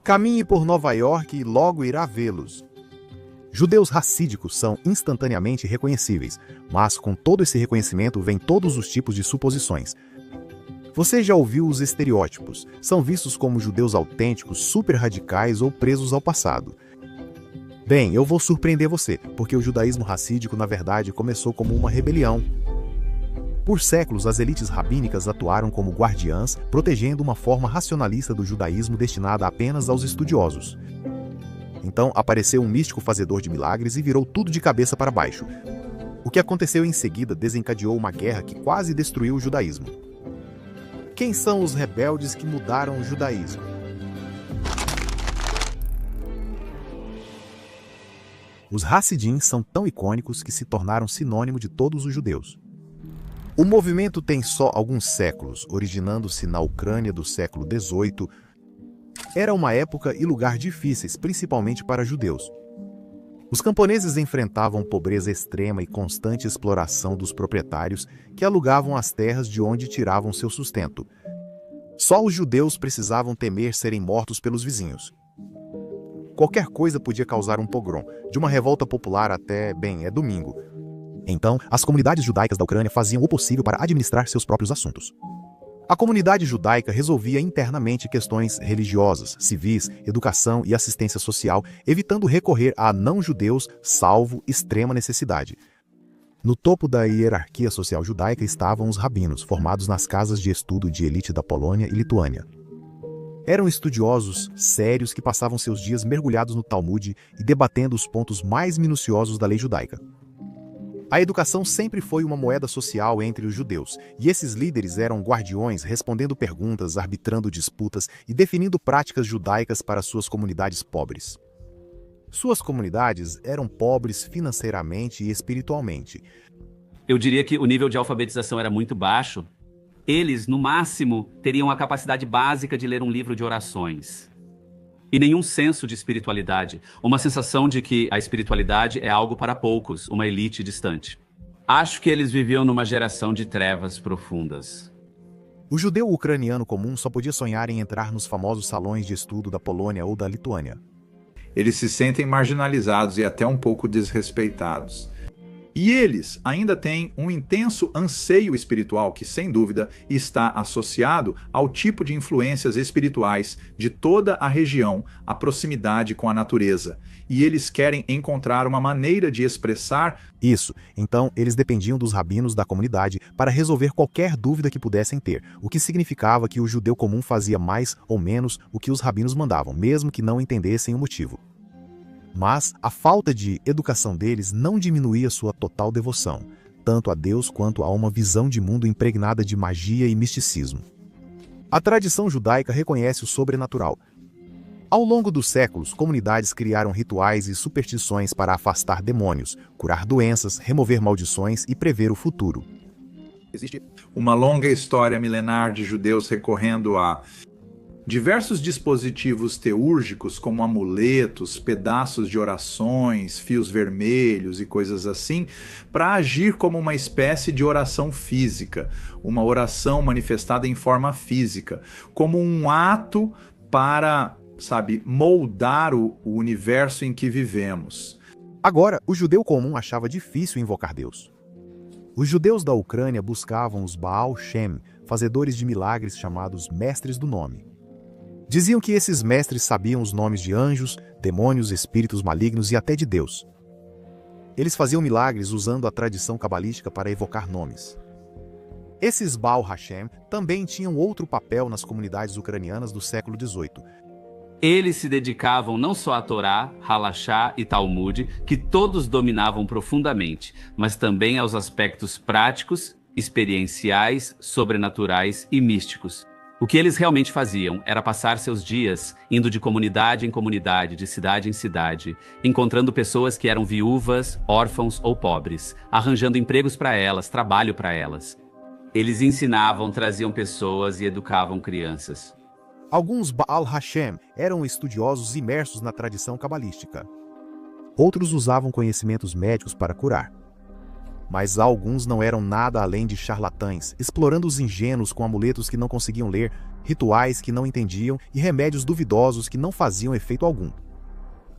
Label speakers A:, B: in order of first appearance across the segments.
A: Caminhe por Nova York e logo irá vê-los. Judeus racídicos são instantaneamente reconhecíveis, mas com todo esse reconhecimento vem todos os tipos de suposições. Você já ouviu os estereótipos? São vistos como judeus autênticos, super radicais ou presos ao passado. Bem, eu vou surpreender você, porque o judaísmo racídico na verdade começou como uma rebelião. Por séculos, as elites rabínicas atuaram como guardiãs, protegendo uma forma racionalista do judaísmo destinada apenas aos estudiosos. Então apareceu um místico fazedor de milagres e virou tudo de cabeça para baixo. O que aconteceu em seguida desencadeou uma guerra que quase destruiu o judaísmo. Quem são os rebeldes que mudaram o judaísmo? Os Hassidim são tão icônicos que se tornaram sinônimo de todos os judeus. O movimento tem só alguns séculos, originando-se na Ucrânia do século XVIII. Era uma época e lugar difíceis, principalmente para judeus. Os camponeses enfrentavam pobreza extrema e constante exploração dos proprietários que alugavam as terras de onde tiravam seu sustento. Só os judeus precisavam temer serem mortos pelos vizinhos. Qualquer coisa podia causar um pogrom, de uma revolta popular até, domingo. Então, as comunidades judaicas da Ucrânia faziam o possível para administrar seus próprios assuntos. A comunidade judaica resolvia internamente questões religiosas, civis, educação e assistência social, evitando recorrer a não-judeus, salvo extrema necessidade. No topo da hierarquia social judaica estavam os rabinos, formados nas casas de estudo de elite da Polônia e Lituânia. Eram estudiosos sérios que passavam seus dias mergulhados no Talmud e debatendo os pontos mais minuciosos da lei judaica. A educação sempre foi uma moeda social entre os judeus, e esses líderes eram guardiões respondendo perguntas, arbitrando disputas e definindo práticas judaicas para suas comunidades pobres. Suas comunidades eram pobres financeiramente e espiritualmente.
B: Eu diria que o nível de alfabetização era muito baixo. Eles, no máximo, teriam a capacidade básica de ler um livro de orações. E nenhum senso de espiritualidade, uma sensação de que a espiritualidade é algo para poucos, uma elite distante. Acho que eles viviam numa geração de trevas profundas.
A: O judeu ucraniano comum só podia sonhar em entrar nos famosos salões de estudo da Polônia ou da Lituânia.
C: Eles se sentem marginalizados e até um pouco desrespeitados. E eles ainda têm um intenso anseio espiritual que, sem dúvida, está associado ao tipo de influências espirituais de toda a região, a proximidade com a natureza. E eles querem encontrar uma maneira de expressar
A: isso. Então, eles dependiam dos rabinos da comunidade para resolver qualquer dúvida que pudessem ter, o que significava que o judeu comum fazia mais ou menos o que os rabinos mandavam, mesmo que não entendessem o motivo. Mas a falta de educação deles não diminuía sua total devoção, tanto a Deus quanto a uma visão de mundo impregnada de magia e misticismo. A tradição judaica reconhece o sobrenatural. Ao longo dos séculos, comunidades criaram rituais e superstições para afastar demônios, curar doenças, remover maldições e prever o futuro.
C: Existe uma longa história milenar de judeus recorrendo a diversos dispositivos teúrgicos, como amuletos, pedaços de orações, fios vermelhos e coisas assim, para agir como uma espécie de oração física, uma oração manifestada em forma física, como um ato para, moldar o universo em que vivemos.
A: Agora, o judeu comum achava difícil invocar Deus. Os judeus da Ucrânia buscavam os Baal Shem, fazedores de milagres chamados mestres do nome. Diziam que esses mestres sabiam os nomes de anjos, demônios, espíritos malignos e até de Deus. Eles faziam milagres usando a tradição cabalística para evocar nomes. Esses Baal Hashem também tinham outro papel nas comunidades ucranianas do século XVIII.
B: Eles se dedicavam não só a Torá, Halachá e Talmud, que todos dominavam profundamente, mas também aos aspectos práticos, experienciais, sobrenaturais e místicos. O que eles realmente faziam era passar seus dias indo de comunidade em comunidade, de cidade em cidade, encontrando pessoas que eram viúvas, órfãos ou pobres, arranjando empregos para elas, trabalho para elas. Eles ensinavam, traziam pessoas e educavam crianças.
A: Alguns Baal Hashem eram estudiosos imersos na tradição cabalística. Outros usavam conhecimentos médicos para curar. Mas alguns não eram nada além de charlatães, explorando os ingênuos com amuletos que não conseguiam ler, rituais que não entendiam e remédios duvidosos que não faziam efeito algum.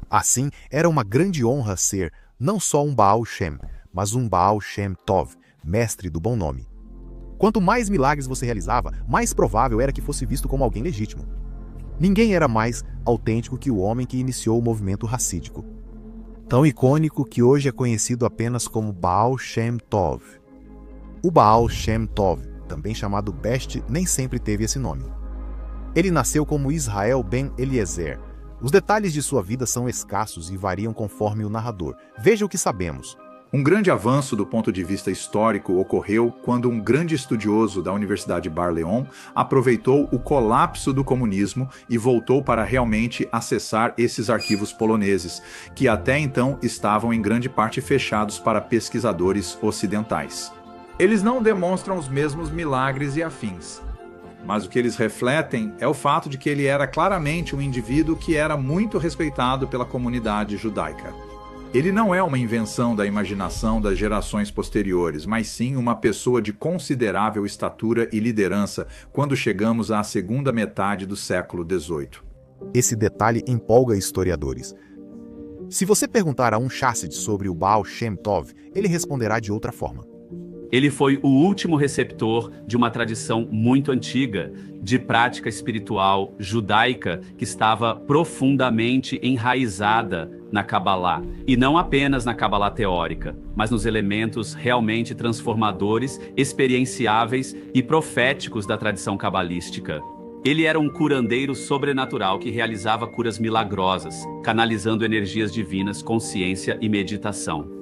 A: Assim, era uma grande honra ser não só um Baal Shem, mas um Baal Shem Tov, mestre do bom nome. Quanto mais milagres você realizava, mais provável era que fosse visto como alguém legítimo. Ninguém era mais autêntico que o homem que iniciou o movimento racídico. Tão icônico que hoje é conhecido apenas como Baal Shem Tov. O Baal Shem Tov, também chamado Best, nem sempre teve esse nome. Ele nasceu como Israel ben Eliezer. Os detalhes de sua vida são escassos e variam conforme o narrador. Veja o que sabemos.
C: Um grande avanço do ponto de vista histórico ocorreu quando um grande estudioso da Universidade Bar-Leon aproveitou o colapso do comunismo e voltou para realmente acessar esses arquivos poloneses, que até então estavam em grande parte fechados para pesquisadores ocidentais. Eles não demonstram os mesmos milagres e afins, mas o que eles refletem é o fato de que ele era claramente um indivíduo que era muito respeitado pela comunidade judaica. Ele não é uma invenção da imaginação das gerações posteriores, mas sim uma pessoa de considerável estatura e liderança quando chegamos à segunda metade do século XVIII.
A: Esse detalhe empolga historiadores. Se você perguntar a um Chassid sobre o Baal Shem Tov, ele responderá de outra forma.
B: Ele foi o último receptor de uma tradição muito antiga, de prática espiritual judaica que estava profundamente enraizada na Kabbalah. E não apenas na Kabbalah teórica, mas nos elementos realmente transformadores, experienciáveis e proféticos da tradição cabalística. Ele era um curandeiro sobrenatural que realizava curas milagrosas, canalizando energias divinas com ciência e meditação.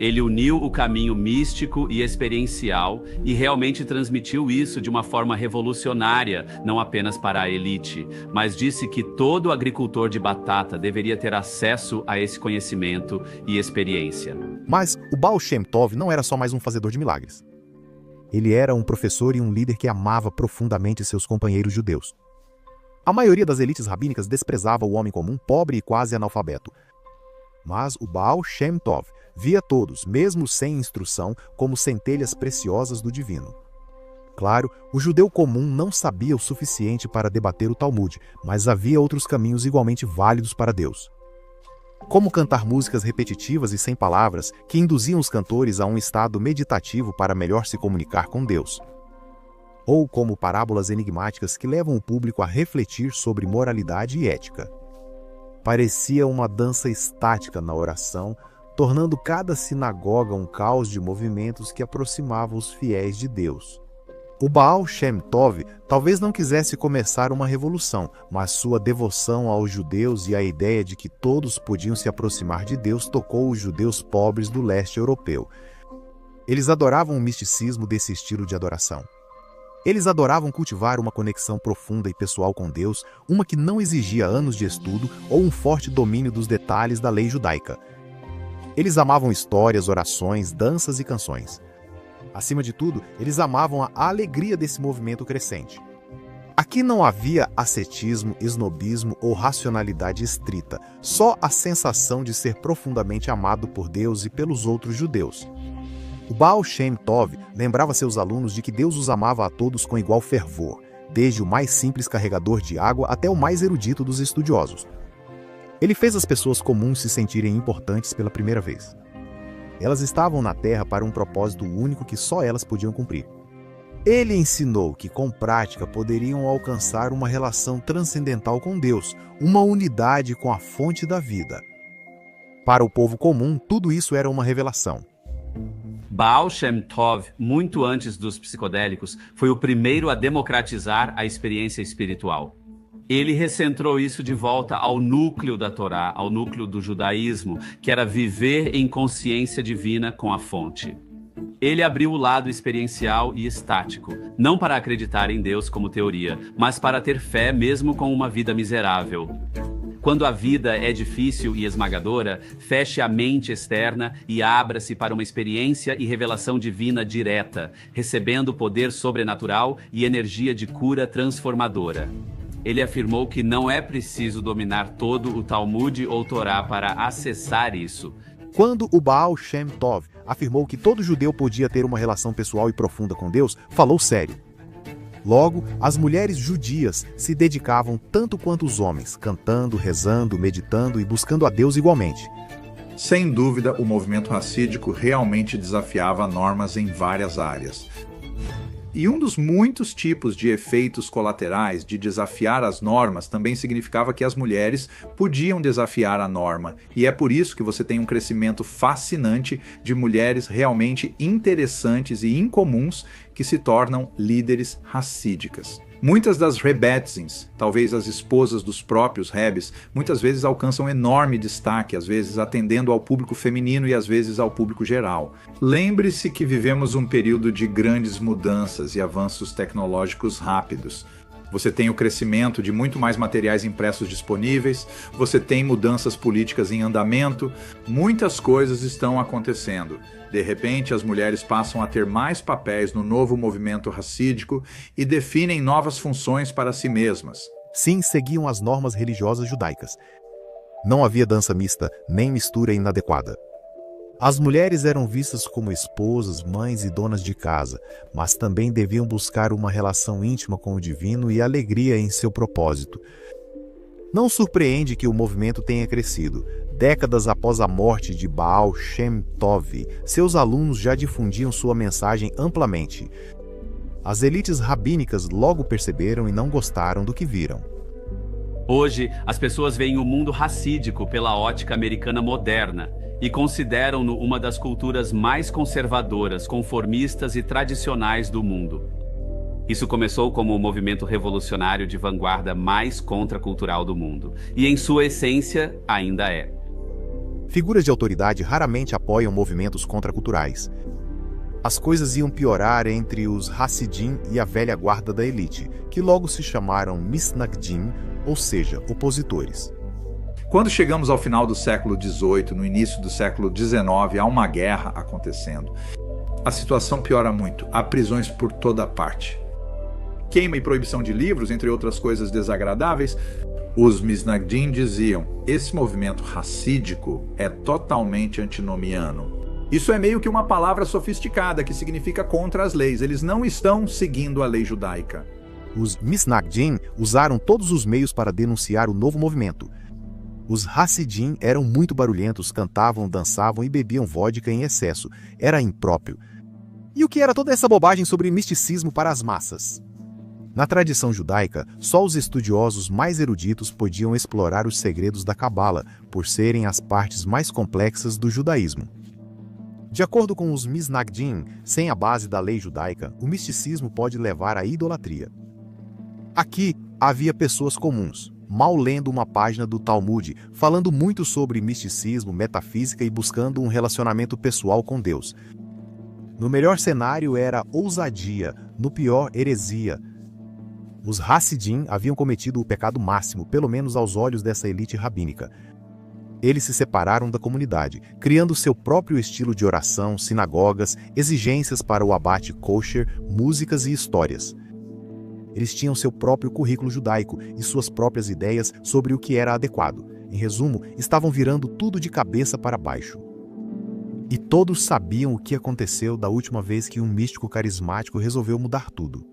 B: Ele uniu o caminho místico e experiencial e realmente transmitiu isso de uma forma revolucionária, não apenas para a elite, mas disse que todo agricultor de batata deveria ter acesso a esse conhecimento e experiência.
A: Mas o Baal Shem Tov não era só mais um fazedor de milagres. Ele era um professor e um líder que amava profundamente seus companheiros judeus. A maioria das elites rabínicas desprezava o homem comum, pobre e quase analfabeto. Mas o Baal Shem Tov via todos, mesmo sem instrução, como centelhas preciosas do divino. Claro, o judeu comum não sabia o suficiente para debater o Talmud, mas havia outros caminhos igualmente válidos para Deus. Como cantar músicas repetitivas e sem palavras que induziam os cantores a um estado meditativo para melhor se comunicar com Deus. Ou como parábolas enigmáticas que levam o público a refletir sobre moralidade e ética. Parecia uma dança estática na oração, tornando cada sinagoga um caos de movimentos que aproximavam os fiéis de Deus. O Baal Shem Tov talvez não quisesse começar uma revolução, mas sua devoção aos judeus e a ideia de que todos podiam se aproximar de Deus tocou os judeus pobres do leste europeu. Eles adoravam o misticismo desse estilo de adoração. Eles adoravam cultivar uma conexão profunda e pessoal com Deus, uma que não exigia anos de estudo ou um forte domínio dos detalhes da lei judaica. Eles amavam histórias, orações, danças e canções. Acima de tudo, eles amavam a alegria desse movimento crescente. Aqui não havia ascetismo, esnobismo ou racionalidade estrita, só a sensação de ser profundamente amado por Deus e pelos outros judeus. O Baal Shem Tov lembrava seus alunos de que Deus os amava a todos com igual fervor, desde o mais simples carregador de água até o mais erudito dos estudiosos. Ele fez as pessoas comuns se sentirem importantes pela primeira vez. Elas estavam na Terra para um propósito único que só elas podiam cumprir. Ele ensinou que, com prática, poderiam alcançar uma relação transcendental com Deus, uma unidade com a fonte da vida. Para o povo comum, tudo isso era uma revelação.
B: Baal Shem Tov, muito antes dos psicodélicos, foi o primeiro a democratizar a experiência espiritual. Ele recentrou isso de volta ao núcleo da Torá, ao núcleo do judaísmo, que era viver em consciência divina com a fonte. Ele abriu o lado experiencial e estático, não para acreditar em Deus como teoria, mas para ter fé mesmo com uma vida miserável. Quando a vida é difícil e esmagadora, feche a mente externa e abra-se para uma experiência e revelação divina direta, recebendo poder sobrenatural e energia de cura transformadora. Ele afirmou que não é preciso dominar todo o Talmud ou Torá para acessar isso.
A: Quando o Baal Shem Tov afirmou que todo judeu podia ter uma relação pessoal e profunda com Deus, falou sério. Logo, as mulheres judias se dedicavam tanto quanto os homens, cantando, rezando, meditando e buscando a Deus igualmente.
C: Sem dúvida, o movimento racídico realmente desafiava normas em várias áreas. E um dos muitos tipos de efeitos colaterais de desafiar as normas também significava que as mulheres podiam desafiar a norma. E é por isso que você tem um crescimento fascinante de mulheres realmente interessantes e incomuns que se tornam líderes racídicas. Muitas das Rebetzins, talvez as esposas dos próprios rebes, muitas vezes alcançam enorme destaque, às vezes atendendo ao público feminino e às vezes ao público geral. Lembre-se que vivemos um período de grandes mudanças e avanços tecnológicos rápidos. Você tem o crescimento de muito mais materiais impressos disponíveis, você tem mudanças políticas em andamento, muitas coisas estão acontecendo. De repente, as mulheres passam a ter mais papéis no novo movimento racídico e definem novas funções para si mesmas.
A: Sim, seguiam as normas religiosas judaicas. Não havia dança mista, nem mistura inadequada. As mulheres eram vistas como esposas, mães e donas de casa, mas também deviam buscar uma relação íntima com o divino e alegria em seu propósito. Não surpreende que o movimento tenha crescido. Décadas após a morte de Baal Shem Tov, seus alunos já difundiam sua mensagem amplamente. As elites rabínicas logo perceberam e não gostaram do que viram.
B: Hoje, as pessoas veem o mundo racídico pela ótica americana moderna e consideram-no uma das culturas mais conservadoras, conformistas e tradicionais do mundo. Isso começou como o movimento revolucionário de vanguarda mais contracultural do mundo, e em sua essência ainda é.
A: Figuras de autoridade raramente apoiam movimentos contraculturais. As coisas iam piorar entre os Hassidim e a velha guarda da elite, que logo se chamaram Misnagdim, ou seja, opositores.
C: Quando chegamos ao final do século XVIII, no início do século XIX, há uma guerra acontecendo. A situação piora muito, há prisões por toda parte. Queima e proibição de livros, entre outras coisas desagradáveis. Os Misnagdim diziam, esse movimento racídico é totalmente antinomiano. Isso é meio que uma palavra sofisticada que significa contra as leis. Eles não estão seguindo a lei judaica.
A: Os Misnagdim usaram todos os meios para denunciar o novo movimento. Os Hassidim eram muito barulhentos, cantavam, dançavam e bebiam vodka em excesso. Era impróprio. E o que era toda essa bobagem sobre misticismo para as massas? Na tradição judaica, só os estudiosos mais eruditos podiam explorar os segredos da Cabala, por serem as partes mais complexas do judaísmo. De acordo com os Misnagdim, sem a base da lei judaica, o misticismo pode levar à idolatria. Aqui havia pessoas comuns, mal lendo uma página do Talmud, falando muito sobre misticismo, metafísica e buscando um relacionamento pessoal com Deus. No melhor cenário era ousadia, no pior, heresia. Os Hassidim haviam cometido o pecado máximo, pelo menos aos olhos dessa elite rabínica. Eles se separaram da comunidade, criando seu próprio estilo de oração, sinagogas, exigências para o abate kosher, músicas e histórias. Eles tinham seu próprio currículo judaico e suas próprias ideias sobre o que era adequado. Em resumo, estavam virando tudo de cabeça para baixo. E todos sabiam o que aconteceu da última vez que um místico carismático resolveu mudar tudo.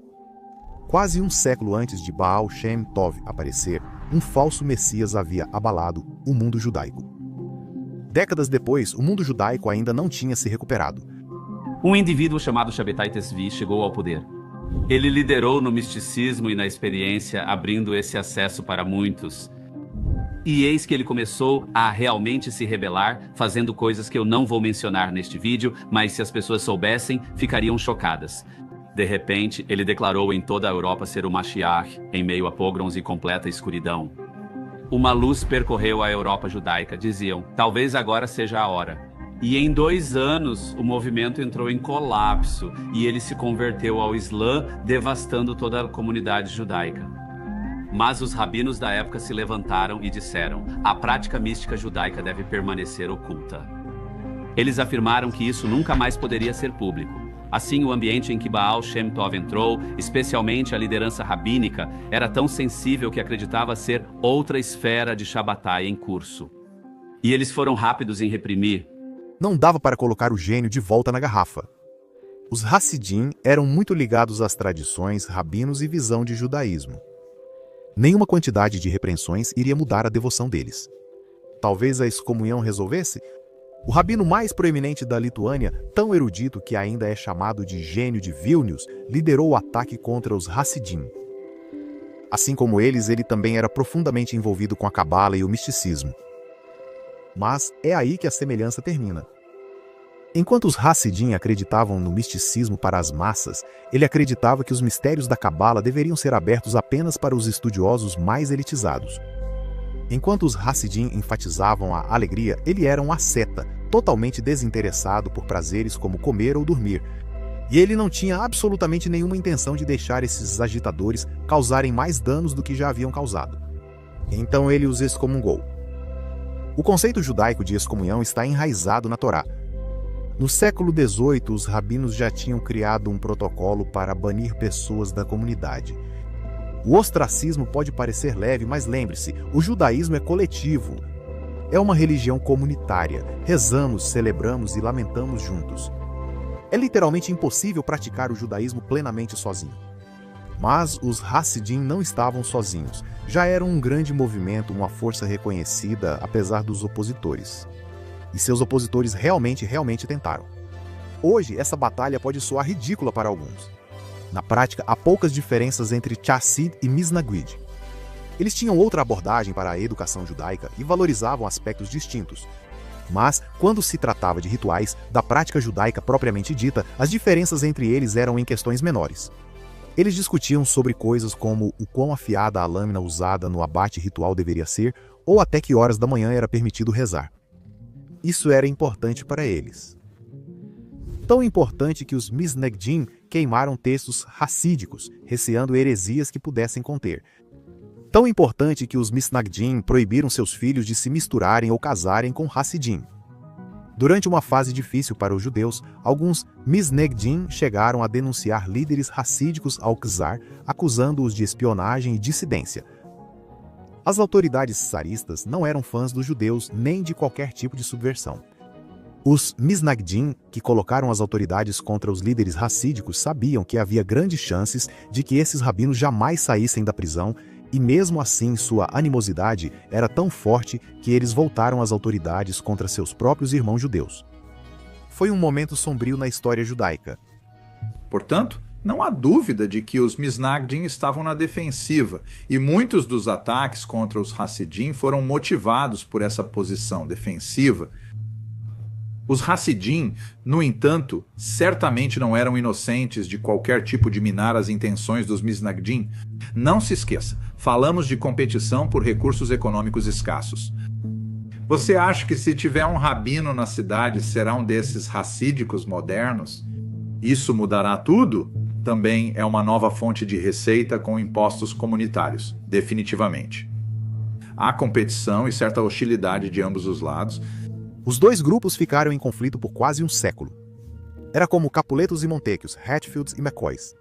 A: Quase um século antes de Baal Shem Tov aparecer, um falso Messias havia abalado o mundo judaico. Décadas depois, o mundo judaico ainda não tinha se recuperado.
B: Um indivíduo chamado Shabbatai Tzvi chegou ao poder. Ele liderou no misticismo e na experiência, abrindo esse acesso para muitos. E eis que ele começou a realmente se rebelar, fazendo coisas que eu não vou mencionar neste vídeo, mas se as pessoas soubessem, ficariam chocadas. De repente, ele declarou em toda a Europa ser o Mashiach, em meio a pogroms e completa escuridão. Uma luz percorreu a Europa judaica, diziam, talvez agora seja a hora. E em 2 anos, o movimento entrou em colapso e ele se converteu ao Islã, devastando toda a comunidade judaica. Mas os rabinos da época se levantaram e disseram, a prática mística judaica deve permanecer oculta. Eles afirmaram que isso nunca mais poderia ser público. Assim, o ambiente em que Baal Shem Tov entrou, especialmente a liderança rabínica, era tão sensível que acreditava ser outra esfera de Shabbatai em curso. E eles foram rápidos em reprimir.
A: Não dava para colocar o gênio de volta na garrafa. Os Hassidim eram muito ligados às tradições, rabinos e visão de judaísmo. Nenhuma quantidade de repreensões iria mudar a devoção deles. Talvez a excomunhão resolvesse? O rabino mais proeminente da Lituânia, tão erudito que ainda é chamado de gênio de Vilnius, liderou o ataque contra os Hassidim. Assim como eles, ele também era profundamente envolvido com a cabala e o misticismo. Mas é aí que a semelhança termina. Enquanto os Hassidim acreditavam no misticismo para as massas, ele acreditava que os mistérios da cabala deveriam ser abertos apenas para os estudiosos mais elitizados. Enquanto os Hassidim enfatizavam a alegria, ele era um asceta, totalmente desinteressado por prazeres como comer ou dormir. E ele não tinha absolutamente nenhuma intenção de deixar esses agitadores causarem mais danos do que já haviam causado. Então ele os excomungou. O conceito judaico de excomunhão está enraizado na Torá. No século XVIII, os rabinos já tinham criado um protocolo para banir pessoas da comunidade. O ostracismo pode parecer leve, mas lembre-se, o judaísmo é coletivo. É uma religião comunitária. Rezamos, celebramos e lamentamos juntos. É literalmente impossível praticar o judaísmo plenamente sozinho. Mas os Hassidim não estavam sozinhos. Já eram um grande movimento, uma força reconhecida, apesar dos opositores. E seus opositores realmente tentaram. Hoje, essa batalha pode soar ridícula para alguns. Na prática, há poucas diferenças entre Chassid e Misnagid. Eles tinham outra abordagem para a educação judaica e valorizavam aspectos distintos. Mas, quando se tratava de rituais, da prática judaica propriamente dita, as diferenças entre eles eram em questões menores. Eles discutiam sobre coisas como o quão afiada a lâmina usada no abate ritual deveria ser, ou até que horas da manhã era permitido rezar. Isso era importante para eles. Tão importante que os Misnagdim queimaram textos racídicos, receando heresias que pudessem conter. Tão importante que os Misnagdim proibiram seus filhos de se misturarem ou casarem com Hassidim. Durante uma fase difícil para os judeus, alguns Misnagdim chegaram a denunciar líderes racídicos ao czar, acusando-os de espionagem e dissidência. As autoridades czaristas não eram fãs dos judeus nem de qualquer tipo de subversão. Os Misnagdim, que colocaram as autoridades contra os líderes racídicos, sabiam que havia grandes chances de que esses rabinos jamais saíssem da prisão, e mesmo assim sua animosidade era tão forte que eles voltaram às autoridades contra seus próprios irmãos judeus. Foi um momento sombrio na história judaica.
C: Portanto, não há dúvida de que os Misnagdim estavam na defensiva, e muitos dos ataques contra os Hassidim foram motivados por essa posição defensiva. Os Hassidim, no entanto, certamente não eram inocentes de qualquer tipo de minar as intenções dos Misnagdim. Não se esqueça, falamos de competição por recursos econômicos escassos. Você acha que se tiver um rabino na cidade será um desses racídicos modernos? Isso mudará tudo? Também é uma nova fonte de receita com impostos comunitários, definitivamente. Há competição e certa hostilidade de ambos os lados.
A: Os dois grupos ficaram em conflito por quase um século. Era como Capuletos e Montecchios, Hatfields e McCoys.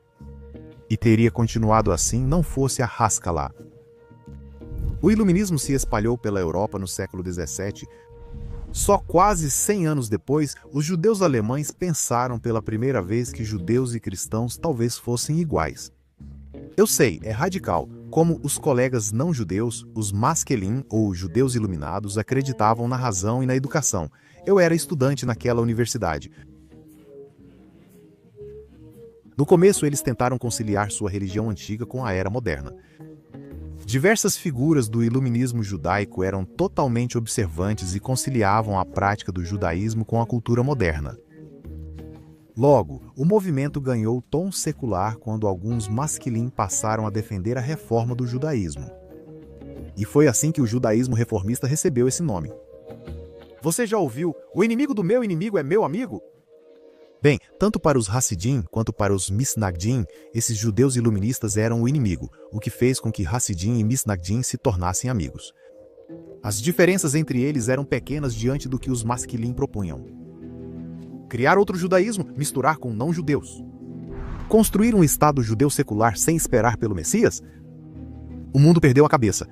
A: E teria continuado assim não fosse a Haskalah. O iluminismo se espalhou pela Europa no século XVII. Só quase 100 anos depois, os judeus alemães pensaram pela primeira vez que judeus e cristãos talvez fossem iguais. Eu sei, é radical, como os colegas não-judeus, os Maskelim ou judeus iluminados, acreditavam na razão e na educação. Eu era estudante naquela universidade. No começo, eles tentaram conciliar sua religião antiga com a era moderna. Diversas figuras do iluminismo judaico eram totalmente observantes e conciliavam a prática do judaísmo com a cultura moderna. Logo, o movimento ganhou tom secular quando alguns masculinos passaram a defender a reforma do judaísmo. E foi assim que o judaísmo reformista recebeu esse nome. Você já ouviu, o inimigo do meu inimigo é meu amigo? Bem, tanto para os Hassidim quanto para os Misnagdim, esses judeus iluministas eram o inimigo, o que fez com que Hassidim e Misnagdim se tornassem amigos. As diferenças entre eles eram pequenas diante do que os masculinos propunham. Criar outro judaísmo, misturar com não-judeus. Construir um Estado judeu secular sem esperar pelo Messias? O mundo perdeu a cabeça.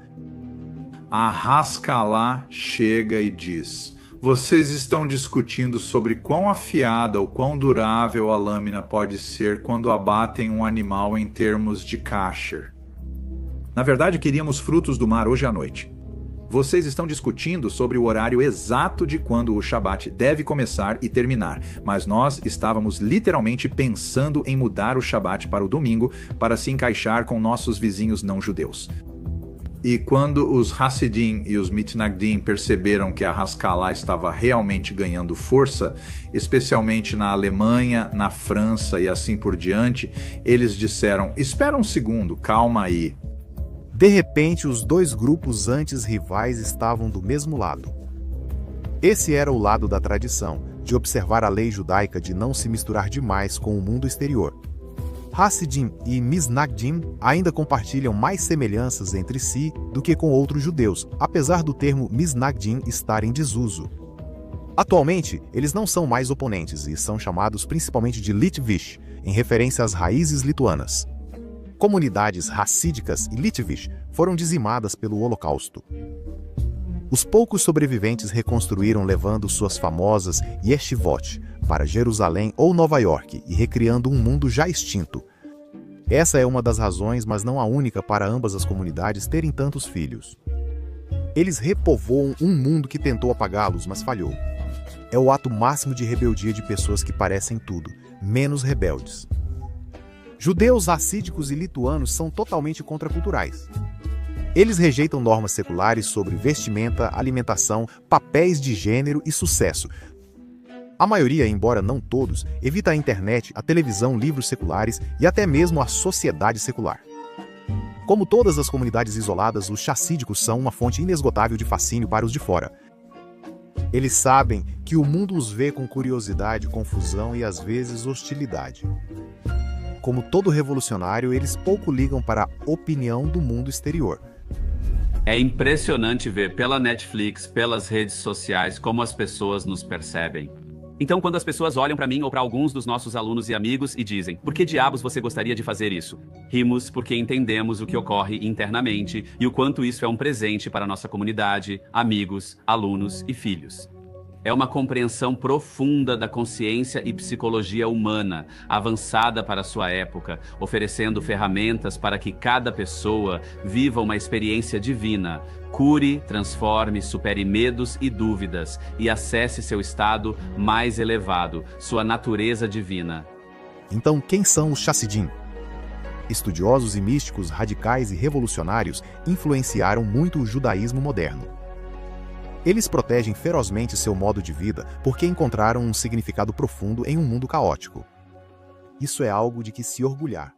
C: A Haskalah chega e diz: Vocês estão discutindo sobre quão afiada ou quão durável a lâmina pode ser quando abatem um animal em termos de kasher. Na verdade, queríamos frutos do mar hoje à noite. Vocês estão discutindo sobre o horário exato de quando o Shabat deve começar e terminar, mas nós estávamos literalmente pensando em mudar o Shabat para o domingo para se encaixar com nossos vizinhos não-judeus. E quando os Hassidim e os Mitnagdim perceberam que a Haskalah estava realmente ganhando força, especialmente na Alemanha, na França e assim por diante, eles disseram: espera um segundo, calma aí.
A: De repente, os dois grupos antes rivais estavam do mesmo lado. Esse era o lado da tradição, de observar a lei judaica de não se misturar demais com o mundo exterior. Hassidim e Mitnagdim ainda compartilham mais semelhanças entre si do que com outros judeus, apesar do termo Mitnagdim estar em desuso. Atualmente, eles não são mais oponentes e são chamados principalmente de Litvish, em referência às raízes lituanas. Comunidades hassídicas e Litvish foram dizimadas pelo Holocausto. Os poucos sobreviventes reconstruíram levando suas famosas yeshivot para Jerusalém ou Nova York e recriando um mundo já extinto. Essa é uma das razões, mas não a única, para ambas as comunidades terem tantos filhos. Eles repovoam um mundo que tentou apagá-los, mas falhou. É o ato máximo de rebeldia de pessoas que parecem tudo, menos rebeldes. Judeus hassídicos e lituanos são totalmente contraculturais. Eles rejeitam normas seculares sobre vestimenta, alimentação, papéis de gênero e sucesso. A maioria, embora não todos, evita a internet, a televisão, livros seculares e até mesmo a sociedade secular. Como todas as comunidades isoladas, os chassídicos são uma fonte inesgotável de fascínio para os de fora. Eles sabem que o mundo os vê com curiosidade, confusão e às vezes hostilidade. Como todo revolucionário, eles pouco ligam para a opinião do mundo exterior.
B: É impressionante ver pela Netflix, pelas redes sociais, como as pessoas nos percebem. Então, quando as pessoas olham para mim ou para alguns dos nossos alunos e amigos e dizem: por que diabos você gostaria de fazer isso? Rimos porque entendemos o que ocorre internamente e o quanto isso é um presente para a nossa comunidade, amigos, alunos e filhos. É uma compreensão profunda da consciência e psicologia humana, avançada para sua época, oferecendo ferramentas para que cada pessoa viva uma experiência divina, cure, transforme, supere medos e dúvidas e acesse seu estado mais elevado, sua natureza divina.
A: Então, quem são os Chassidim? Estudiosos e místicos radicais e revolucionários influenciaram muito o judaísmo moderno. Eles protegem ferozmente seu modo de vida porque encontraram um significado profundo em um mundo caótico. Isso é algo de que se orgulhar.